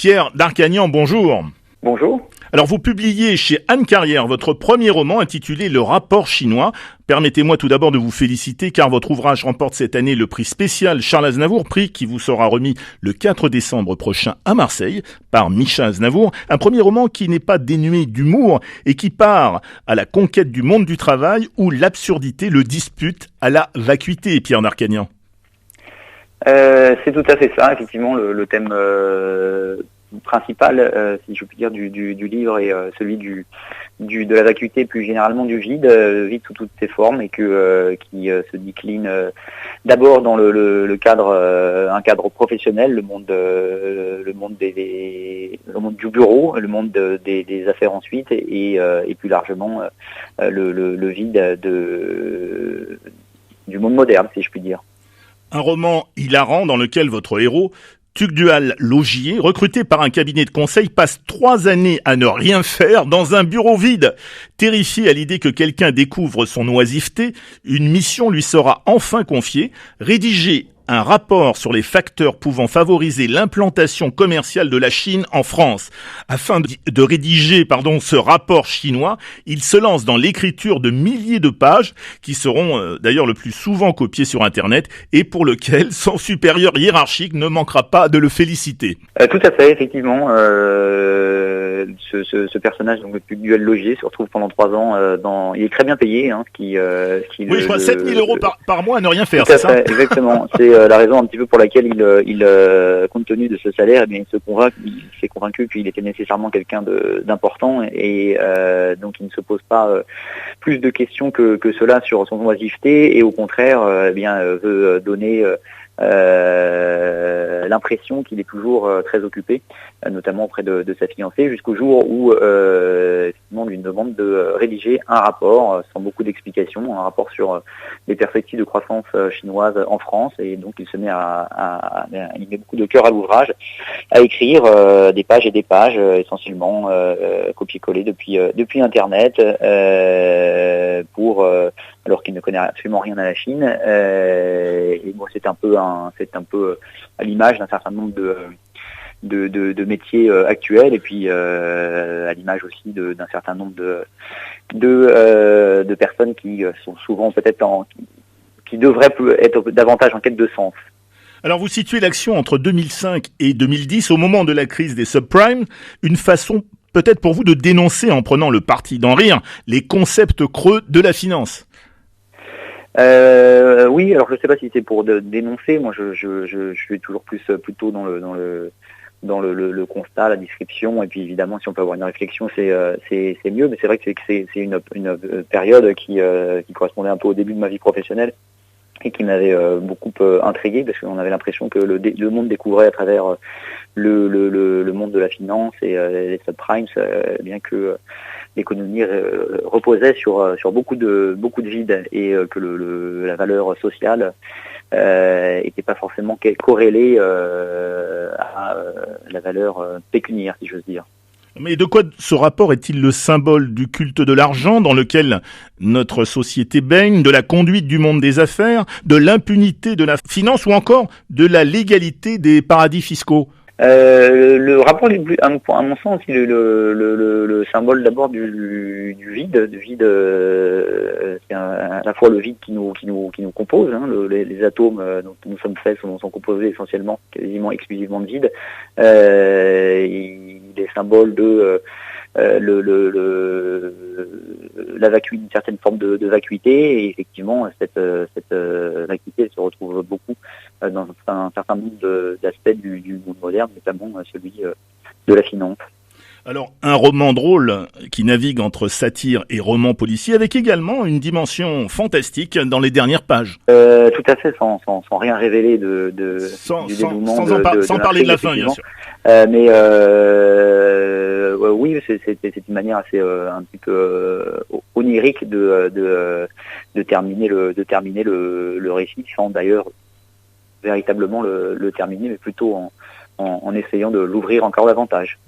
Pierre Darcagnan, bonjour. Bonjour. Alors vous publiez chez Anne Carrière votre premier roman intitulé Le rapport chinois. Permettez-moi tout d'abord de vous féliciter car votre ouvrage remporte cette année le prix spécial Charles Aznavour, prix qui vous sera remis le 4 décembre prochain à Marseille par Micha Aznavour. Un premier roman qui n'est pas dénué d'humour et qui part à la conquête du monde du travail où l'absurdité le dispute à la vacuité, Pierre Darcagnan. C'est tout à fait ça, effectivement, le thème principal, si je puis dire, du livre est celui de la vacuité, plus généralement du vide, vide sous toutes ses formes, et qui se décline d'abord dans le cadre, un cadre professionnel, le monde du bureau, le monde des affaires ensuite, et plus largement le vide du monde moderne, si je puis dire. Un roman hilarant dans lequel votre héros, Tugdual Logier, recruté par un cabinet de conseil, passe 3 années à ne rien faire dans un bureau vide. Terrifié à l'idée que quelqu'un découvre son oisiveté, une mission lui sera enfin confiée, rédiger un rapport sur les facteurs pouvant favoriser l'implantation commerciale de la Chine en France. Afin de rédiger ce rapport chinois, il se lance dans l'écriture de milliers de pages qui seront d'ailleurs le plus souvent copiées sur Internet et pour lequel son supérieur hiérarchique ne manquera pas de le féliciter. Tout à fait, effectivement. Ce personnage, donc le Tugdual Logier, se retrouve pendant 3 ans il est très bien payé. Oui, je crois 7 000 euros par mois à ne rien faire, c'est ça? Exactement. C'est la raison un petit peu pour laquelle il compte tenu de ce salaire, eh bien, il s'est convaincu qu'il était nécessairement quelqu'un d'important et donc il ne se pose pas plus de questions que cela sur son oisiveté et au contraire veut donner l'impression qu'il est toujours très occupé, notamment auprès de sa fiancée, jusqu'au jour où on lui demande de rédiger un rapport sans beaucoup d'explications, un rapport sur les perspectives de croissance chinoise en France, et donc il se met il met beaucoup de cœur à l'ouvrage, à écrire des pages et des pages, essentiellement copier-coller depuis Internet, alors qu'il ne connaît absolument rien à la Chine. Et bon, c'est un peu à l'image d'un certain nombre de métiers actuels, et puis à l'image aussi d'un certain nombre de personnes qui sont souvent peut-être qui devraient être davantage en quête de sens. Alors vous situez l'action entre 2005 et 2010, au moment de la crise des subprimes, une façon peut-être pour vous de dénoncer, en prenant le parti d'en rire, les concepts creux de la finance. Oui, alors je ne sais pas si c'est pour dénoncer. Moi, je suis toujours plutôt dans le constat, la description, et puis évidemment, si on peut avoir une réflexion, c'est mieux. Mais c'est vrai que c'est une période qui correspondait un peu au début de ma vie professionnelle et qui m'avait beaucoup intrigué, parce qu'on avait l'impression que le monde découvrait à travers le monde de la finance et les subprimes, bien que l'économie reposait sur beaucoup de vide, et que la valeur sociale n'était pas forcément corrélée à la valeur pécuniaire, si j'ose dire. Mais de quoi ce rapport est-il le symbole du culte de l'argent dans lequel notre société baigne, de la conduite du monde des affaires, de l'impunité de la finance ou encore de la légalité des paradis fiscaux? Le rapport est à mon sens aussi le symbole d'abord du vide, c'est à la fois le vide qui nous compose, hein, les atomes dont nous sommes faits sont composés essentiellement, quasiment exclusivement de vide. Il est symbole de une certaine forme de vacuité, et effectivement cette vacuité se retrouve beaucoup dans un certain nombre d'aspects du monde moderne, notamment celui de la finance. Alors, un roman drôle qui navigue entre satire et roman policier, avec également une dimension fantastique dans les dernières pages. Tout à fait, sans rien révéler du dénouement. Sans parler de la fin, bien sûr. Oui, c'est une manière assez un petit peu onirique de terminer le récit, sans d'ailleurs véritablement le terminer, mais plutôt en essayant de l'ouvrir encore davantage.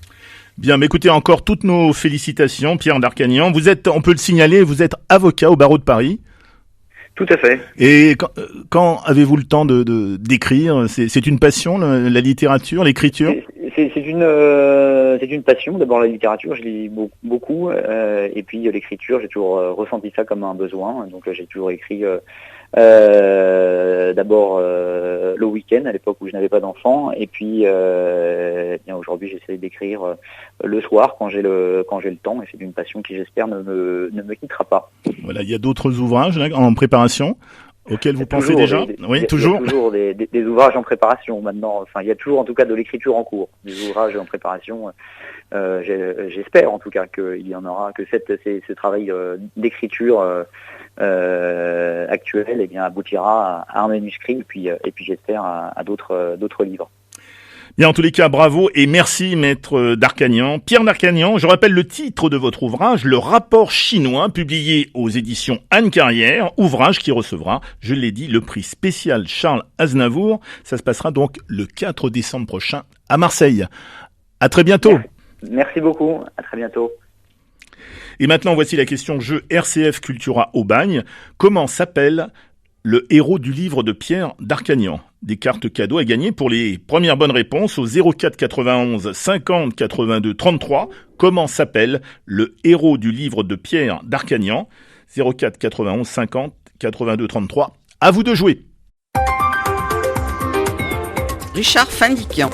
Bien, mais écoutez, encore toutes nos félicitations, Pierre Darcagnan. Vous êtes, on peut le signaler, vous êtes avocat au barreau de Paris. Tout à fait. Et quand avez-vous le temps d'écrire? C'est une passion, la littérature, l'écriture? C'est une passion. D'abord la littérature, je lis beaucoup, et puis l'écriture, j'ai toujours ressenti ça comme un besoin. Donc j'ai toujours écrit d'abord le week-end à l'époque où je n'avais pas d'enfant, et puis bien aujourd'hui j'essaie d'écrire le soir quand j'ai le temps, et c'est une passion qui j'espère ne me quittera pas. Voilà, il y a d'autres ouvrages là, en préparation auxquels vous pensez déjà? Oui, toujours. Il y a toujours des ouvrages en préparation maintenant. Enfin, il y a toujours en tout cas de l'écriture en cours, des ouvrages en préparation. J'espère en tout cas qu'il y en aura, que ce travail d'écriture actuel, eh bien, aboutira à un manuscrit, et puis j'espère à d'autres livres. Bien, en tous les cas, bravo et merci, maître Darcagnan. Pierre Darcagnan, je rappelle le titre de votre ouvrage, Le rapport chinois, publié aux éditions Anne Carrière, ouvrage qui recevra, je l'ai dit, le prix spécial Charles Aznavour. Ça se passera donc le 4 décembre prochain à Marseille. À très bientôt. Merci beaucoup, à très bientôt. Et maintenant, voici la question jeu RCF Cultura Aubagne. Comment s'appelle le héros du livre de Pierre Darcagnan? Des cartes cadeaux à gagner pour les premières bonnes réponses au 04 91 50 82 33. Comment s'appelle le héros du livre de Pierre Darcagnan? 04 91 50 82 33. À vous de jouer. Richard Findiquian.